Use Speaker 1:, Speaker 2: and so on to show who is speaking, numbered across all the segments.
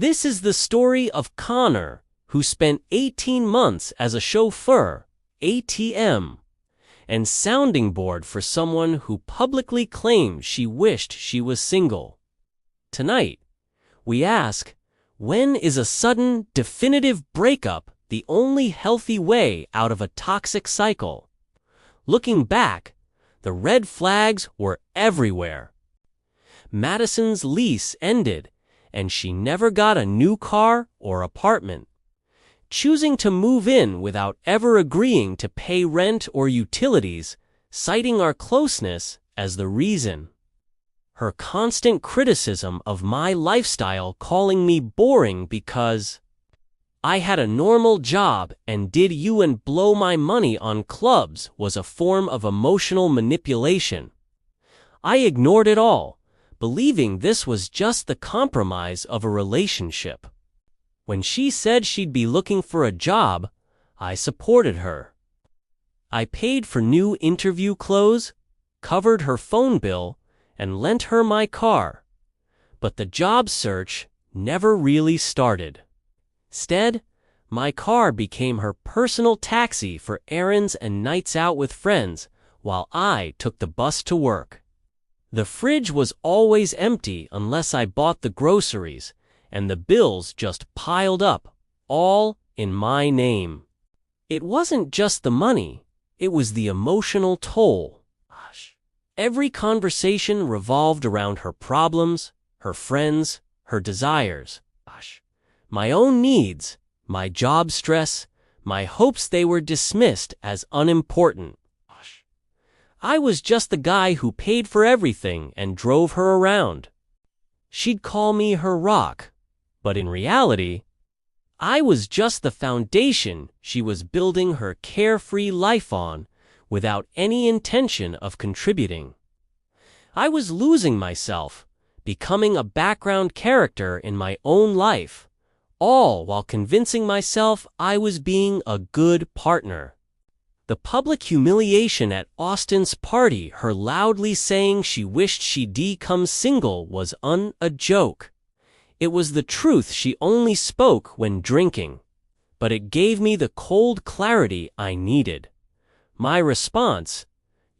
Speaker 1: This is the story of Connor, who spent 18 months as a chauffeur, ATM, and sounding board for someone who publicly claimed she wished she was single. Tonight, we ask, when is a sudden, definitive breakup the only healthy way out of a toxic cycle? Looking back, the red flags were everywhere. Madison's lease ended, and she never got a new car or apartment. Choosing to move in without ever agreeing to pay rent or utilities, citing our closeness as the reason. Her constant criticism of my lifestyle, calling me boring because I had a normal job and did you and blow my money on clubs, was a form of emotional manipulation. I ignored it all, believing this was just the compromise of a relationship. When she said she'd be looking for a job, I supported her. I paid for new interview clothes, covered her phone bill, and lent her my car. But the job search never really started. Instead, my car became her personal taxi for errands and nights out with friends, while I took the bus to work. The fridge was always empty unless I bought the groceries, and the bills just piled up, all in my name. It wasn't just the money, it was the emotional toll. Every conversation revolved around her problems, her friends, her desires. My own needs, my job stress, my hopes they were dismissed as unimportant. I was just the guy who paid for everything and drove her around. She'd call me her rock, but in reality, I was just the foundation she was building her carefree life on without any intention of contributing. I was losing myself, becoming a background character in my own life, all while convincing myself I was being a good partner. The public humiliation at Austin's party, her loudly saying she wished she'd become single, was a joke. It was the truth she only spoke when drinking, but it gave me the cold clarity I needed. My response,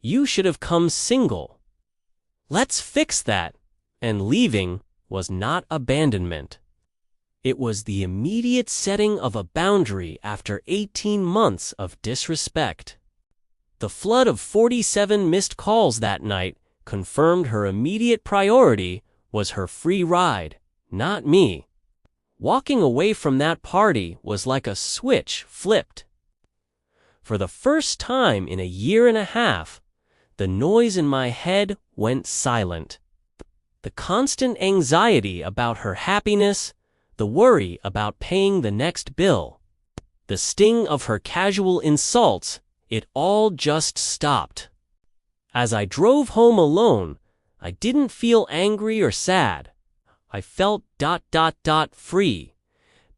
Speaker 1: "You should have come single. Let's fix that," and leaving was not abandonment. It was the immediate setting of a boundary after 18 months of disrespect. The flood of 47 missed calls that night confirmed her immediate priority was her free ride, not me. Walking away from that party was like a switch flipped. For the first time in a year and a half, the noise in my head went silent. The constant anxiety about her happiness, the worry about paying the next bill, the sting of her casual insults, it all just stopped. As I drove home alone, I didn't feel angry or sad. I felt free.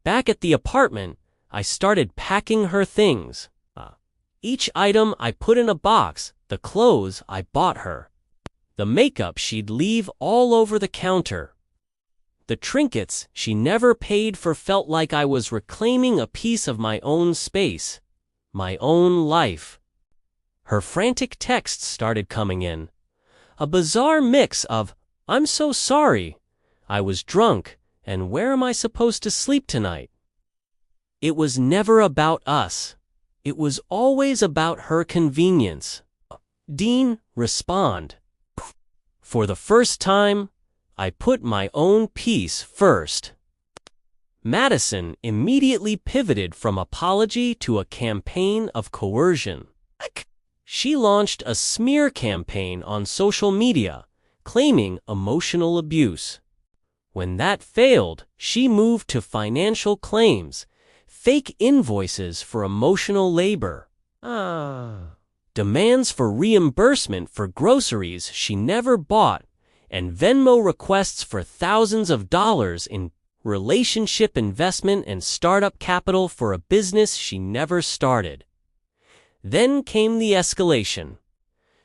Speaker 1: Back at the apartment, I started packing her things. Each item I put in a box, the clothes I bought her, the makeup she'd leave all over the counter, the trinkets she never paid for. Felt like I was reclaiming a piece of my own space, my own life. Her frantic texts started coming in. A bizarre mix of, "I'm so sorry," "I was drunk," and "Where am I supposed to sleep tonight?" It was never about us. It was always about her convenience. Dean, respond. For the first time, I put my own peace first. Madison immediately pivoted from apology to a campaign of coercion. She launched a smear campaign on social media, claiming emotional abuse. When that failed, she moved to financial claims, fake invoices for emotional labor, demands for reimbursement for groceries she never bought, and Venmo requests for thousands of dollars in relationship investment and startup capital for a business she never started. Then came the escalation.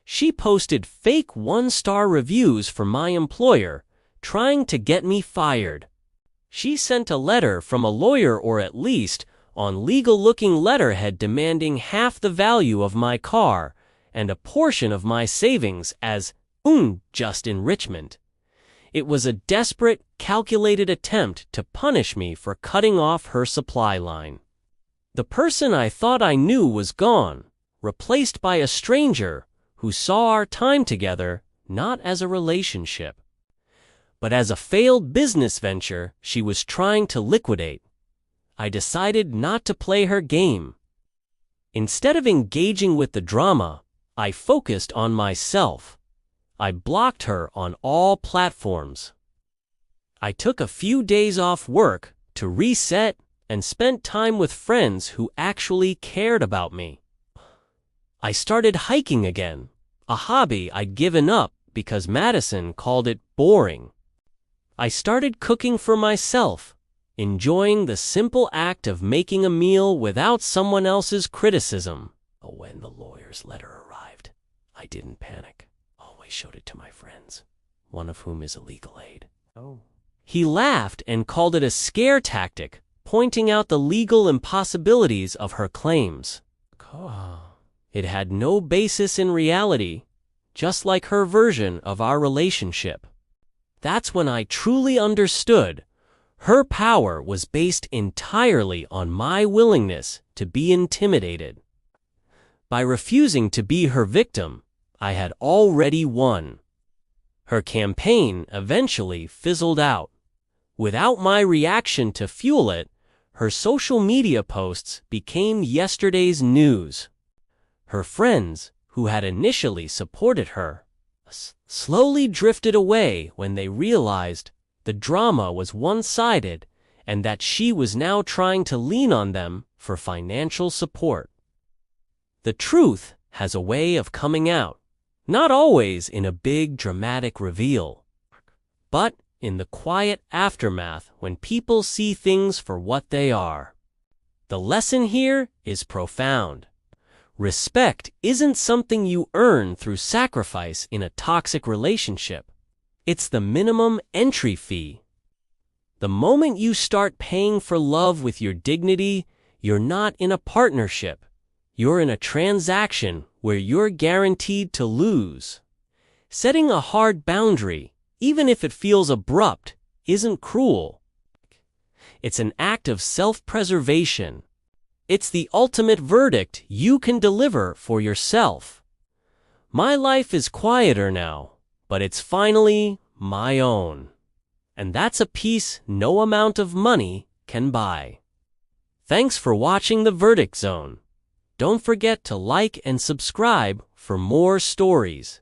Speaker 1: She posted fake one-star reviews for my employer, trying to get me fired. She sent a letter from a lawyer, or at least on legal-looking letterhead, demanding half the value of my car and a portion of my savings as unjust enrichment. It was a desperate, calculated attempt to punish me for cutting off her supply line. The person I thought I knew was gone, replaced by a stranger who saw our time together not as a relationship, but as a failed business venture she was trying to liquidate. I decided not to play her game. Instead of engaging with the drama, I focused on myself. I blocked her on all platforms. I took a few days off work to reset and spent time with friends who actually cared about me. I started hiking again, a hobby I'd given up because Madison called it boring. I started cooking for myself, enjoying the simple act of making a meal without someone else's criticism. When the lawyer's letter arrived, I didn't panic. Always showed it to my friends, one of whom is a legal aid. He laughed and called it a scare tactic, pointing out the legal impossibilities of her claims. It had no basis in reality, just like her version of our relationship. That's when I truly understood her power was based entirely on my willingness to be intimidated. By refusing to be her victim, I had already won. Her campaign eventually fizzled out. Without my reaction to fuel it, her social media posts became yesterday's news. Her friends, who had initially supported her, slowly drifted away when they realized the drama was one-sided and that she was now trying to lean on them for financial support. The truth has a way of coming out, not always in a big dramatic reveal, but in the quiet aftermath when people see things for what they are. The lesson here is profound. Respect isn't something you earn through sacrifice in a toxic relationship. It's the minimum entry fee. The moment you start paying for love with your dignity, you're not in a partnership. You're in a transaction where you're guaranteed to lose. Setting a hard boundary, even if it feels abrupt, isn't cruel. It's an act of self-preservation. It's the ultimate verdict you can deliver for yourself. My life is quieter now, but it's finally my own. And that's a peace no amount of money can buy. Thanks for watching The Verdict Zone. Don't forget to like and subscribe for more stories.